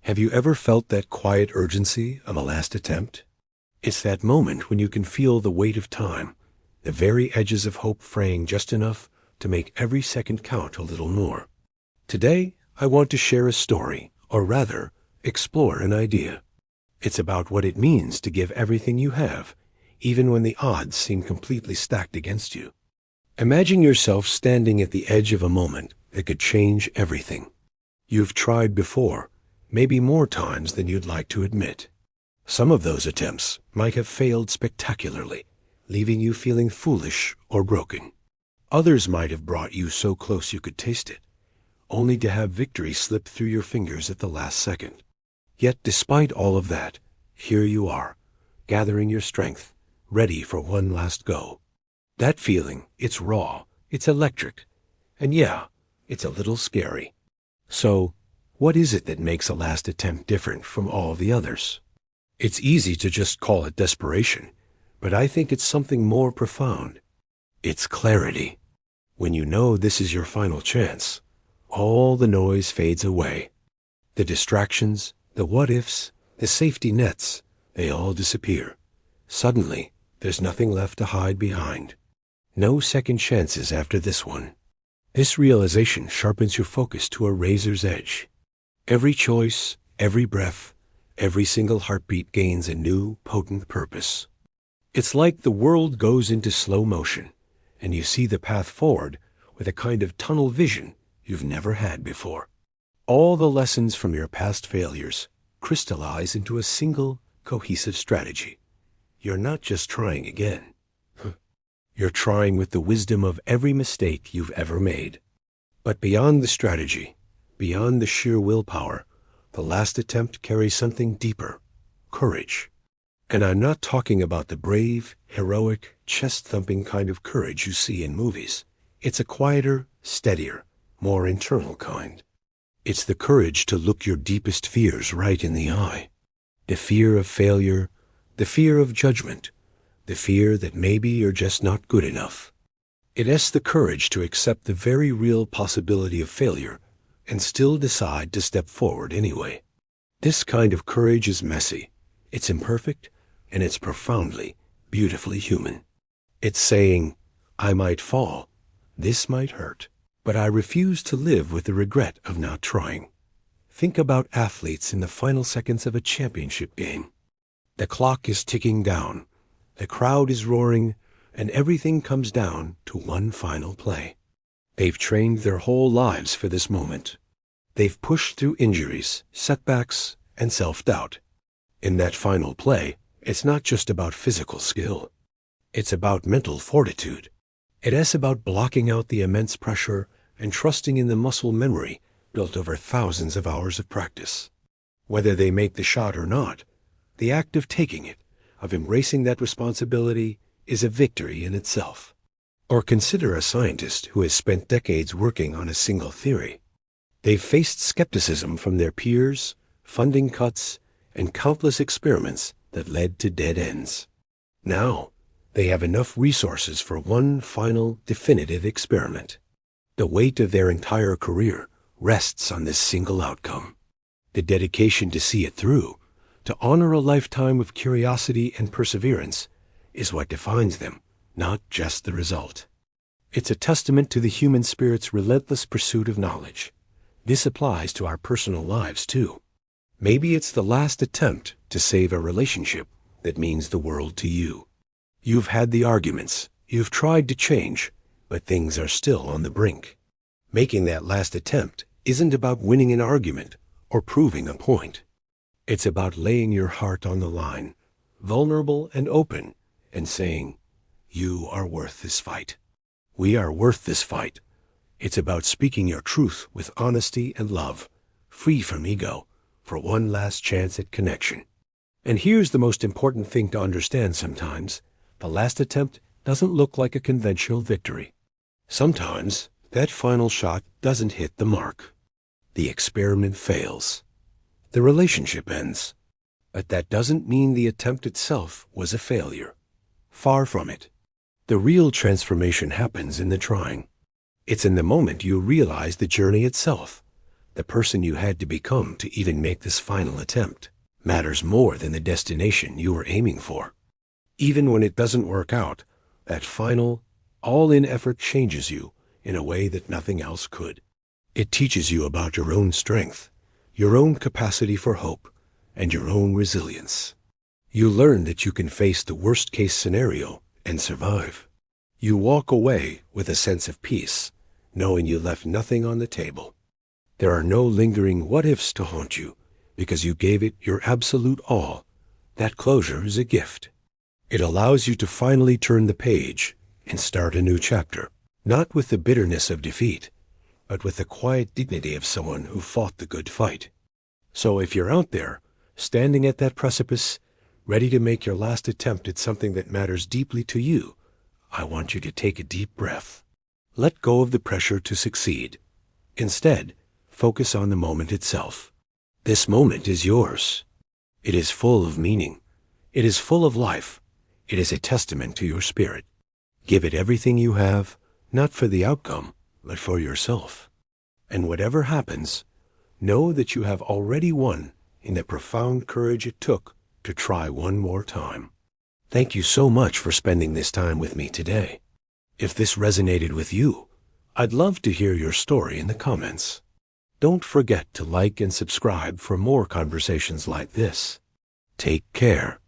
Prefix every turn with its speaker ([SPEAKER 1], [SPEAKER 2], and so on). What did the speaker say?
[SPEAKER 1] Have you ever felt that quiet urgency of a last attempt? It's that moment when you can feel the weight of time, the very edges of hope fraying just enough to make every second count a little more. Today, I want to share a story, or rather, explore an idea. It's about what it means to give everything you have, even when the odds seem completely stacked against you. Imagine yourself standing at the edge of a moment that could change everything. You've tried before, maybe more times than you'd like to admit. Some of those attempts might have failed spectacularly, leaving you feeling foolish or broken. Others might have brought you so close you could taste it, only to have victory slip through your fingers at the last second. Yet despite all of that, here you are, gathering your strength, ready for one last go. That feeling, it's raw, it's electric, and yeah, it's a little scary. So, what is it that makes a last attempt different from all the others? It's easy to just call it desperation, but I think it's something more profound. It's clarity. When you know this is your final chance, all the noise fades away. The distractions, the what-ifs, the safety nets, they all disappear. Suddenly, there's nothing left to hide behind. No second chances after this one. This realization sharpens your focus to a razor's edge. Every choice, every breath, every single heartbeat gains a new, potent purpose. It's like the world goes into slow motion, and you see the path forward with a kind of tunnel vision you've never had before. All the lessons from your past failures crystallize into a single, cohesive strategy. You're not just trying again. You're trying with the wisdom of every mistake you've ever made. But beyond the strategy, beyond the sheer willpower, the last attempt carries something deeper, courage. And I'm not talking about the brave, heroic, chest-thumping kind of courage you see in movies. It's a quieter, steadier, more internal kind. It's the courage to look your deepest fears right in the eye. The fear of failure, the fear of judgment, the fear that maybe you're just not good enough. It's the courage to accept the very real possibility of failure and still decide to step forward anyway. This kind of courage is messy, it's imperfect, and it's profoundly, beautifully human. It's saying, I might fall, this might hurt, but I refuse to live with the regret of not trying. Think about athletes in the final seconds of a championship game. The clock is ticking down, the crowd is roaring, and everything comes down to one final play. They've trained their whole lives for this moment. They've pushed through injuries, setbacks, and self-doubt. In that final play, it's not just about physical skill. It's about mental fortitude. It's about blocking out the immense pressure and trusting in the muscle memory built over thousands of hours of practice. Whether they make the shot or not, the act of taking it, of embracing that responsibility, is a victory in itself. Or consider a scientist who has spent decades working on a single theory. They've faced skepticism from their peers, funding cuts, and countless experiments that led to dead ends. Now, they have enough resources for one final, definitive experiment. The weight of their entire career rests on this single outcome. The dedication to see it through, to honor a lifetime of curiosity and perseverance, is what defines them, not just the result. It's a testament to the human spirit's relentless pursuit of knowledge. This applies to our personal lives, too. Maybe it's the last attempt to save a relationship that means the world to you. You've had the arguments, you've tried to change, but things are still on the brink. Making that last attempt isn't about winning an argument or proving a point. It's about laying your heart on the line, vulnerable and open, and saying, you are worth this fight. We are worth this fight. It's about speaking your truth with honesty and love, free from ego, for one last chance at connection. And here's the most important thing to understand sometimes. The last attempt doesn't look like a conventional victory. Sometimes that final shot doesn't hit the mark. The experiment fails. The relationship ends. But that doesn't mean the attempt itself was a failure. Far from it. The real transformation happens in the trying. It's in the moment you realize the journey itself, the person you had to become to even make this final attempt, matters more than the destination you were aiming for. Even when it doesn't work out, that final, all-in effort changes you in a way that nothing else could. It teaches you about your own strength, your own capacity for hope, and your own resilience. You learn that you can face the worst-case scenario and survive. You walk away with a sense of peace, knowing you left nothing on the table. There are no lingering what-ifs to haunt you, because you gave it your absolute all. That closure is a gift. It allows you to finally turn the page and start a new chapter, not with the bitterness of defeat, but with the quiet dignity of someone who fought the good fight. So if you're out there, standing at that precipice, ready to make your last attempt at something that matters deeply to you, I want you to take a deep breath. Let go of the pressure to succeed. Instead, focus on the moment itself. This moment is yours. It is full of meaning. It is full of life. It is a testament to your spirit. Give it everything you have, not for the outcome, but for yourself. And whatever happens, know that you have already won in the profound courage it took to try one more time. Thank you so much for spending this time with me today. If this resonated with you, I'd love to hear your story in the comments. Don't forget to like and subscribe for more conversations like this. Take care.